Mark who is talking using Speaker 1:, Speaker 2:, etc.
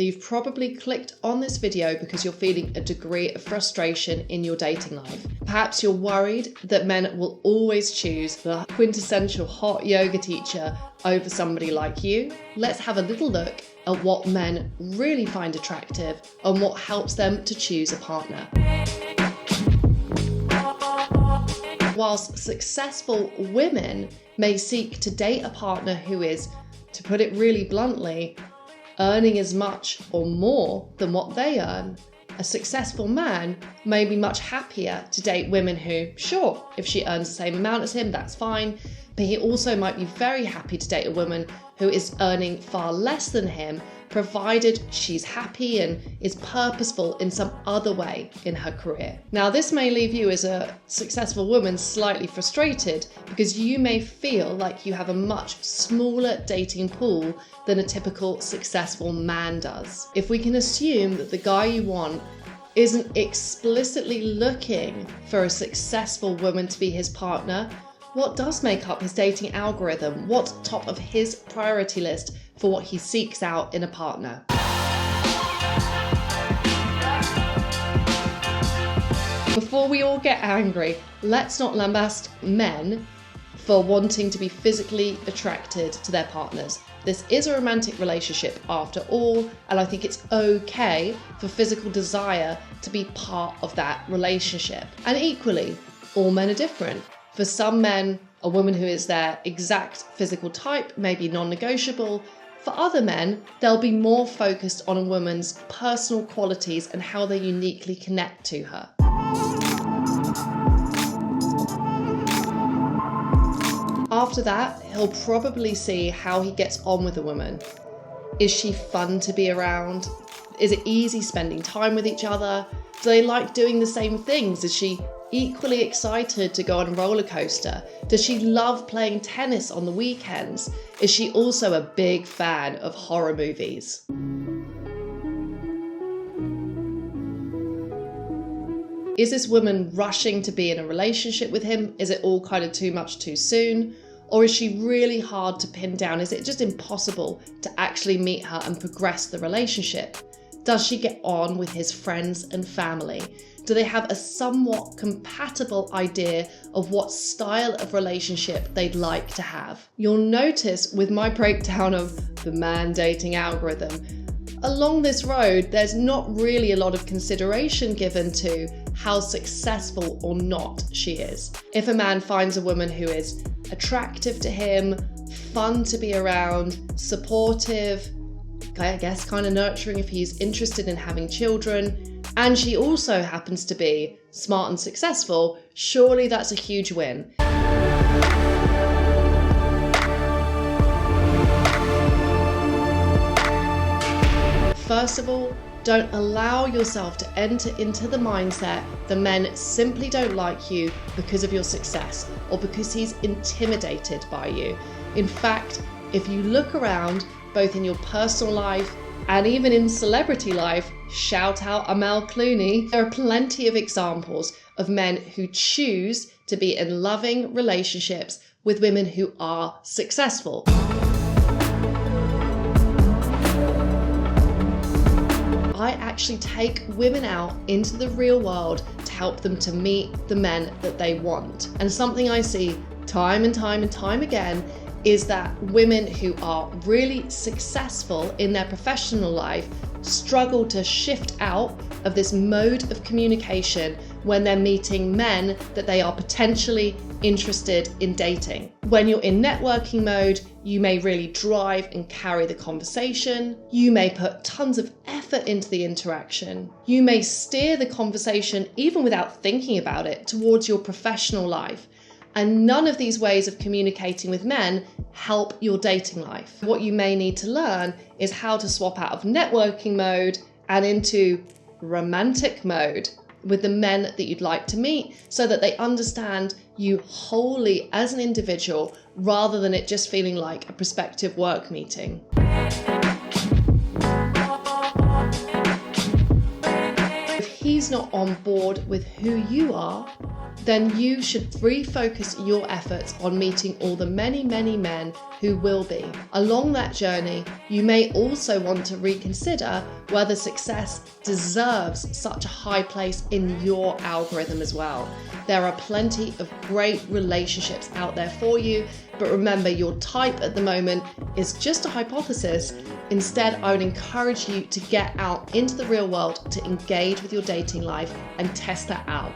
Speaker 1: You've probably clicked on this video because you're feeling a degree of frustration in your dating life. Perhaps you're worried that men will always choose the quintessential hot yoga teacher over somebody like you. Let's have a little look at what men really find attractive and what helps them to choose a partner. Whilst successful women may seek to date a partner who is, to put it really bluntly, earning as much or more than what they earn, a successful man may be much happier to date women who, sure, if she earns the same amount as him, that's fine, but he also might be very happy to date a woman who is earning far less than him, provided she's happy and is purposeful in some other way in her career. Now, this may leave you as a successful woman slightly frustrated because you may feel like you have a much smaller dating pool than a typical successful man does. If we can assume that the guy you want isn't explicitly looking for a successful woman to be his partner, what does make up his dating algorithm? What's top of his priority list for what he seeks out in a partner? Before we all get angry, let's not lambast men for wanting to be physically attracted to their partners. This is a romantic relationship after all, and I think it's okay for physical desire to be part of that relationship. And equally, all men are different. For some men, a woman who is their exact physical type may be non-negotiable. For other men, they'll be more focused on a woman's personal qualities and how they uniquely connect to her. After that, he'll probably see how he gets on with a woman. Is she fun to be around? Is it easy spending time with each other? Do they like doing the same things? Is she equally excited to go on a roller coaster? Does she love playing tennis on the weekends? Is she also a big fan of horror movies? Is this woman rushing to be in a relationship with him? Is it all kind of too much too soon? Or is she really hard to pin down? Is it just impossible to actually meet her and progress the relationship? Does she get on with his friends and family? Do they have a somewhat compatible idea of what style of relationship they'd like to have? You'll notice with my breakdown of the man dating algorithm, along this road, there's not really a lot of consideration given to how successful or not she is. If a man finds a woman who is attractive to him, fun to be around, supportive, I guess kind of nurturing if he's interested in having children, and she also happens to be smart and successful, surely that's a huge win. First of all, don't allow yourself to enter into the mindset that men simply don't like you because of your success or because he's intimidated by you. In fact, if you look around, both in your personal life and even in celebrity life, shout out Amel Clooney, there are plenty of examples of men who choose to be in loving relationships with women who are successful. I actually take women out into the real world to help them to meet the men that they want. And something I see time and time again is that women who are really successful in their professional life struggle to shift out of this mode of communication when they're meeting men that they are potentially interested in dating. When you're in networking mode, you may really drive and carry the conversation. You may put tons of effort into the interaction. You may steer the conversation, even without thinking about it, towards your professional life. And none of these ways of communicating with men help your dating life. What you may need to learn is how to swap out of networking mode and into romantic mode with the men that you'd like to meet so that they understand you wholly as an individual rather than it just feeling like a prospective work meeting. If he's not on board with who you are, then you should refocus your efforts on meeting all the many, many men who will be. Along that journey, you may also want to reconsider whether success deserves such a high place in your algorithm as well. There are plenty of great relationships out there for you, but remember, your type at the moment is just a hypothesis. Instead, I would encourage you to get out into the real world to engage with your dating life and test that out.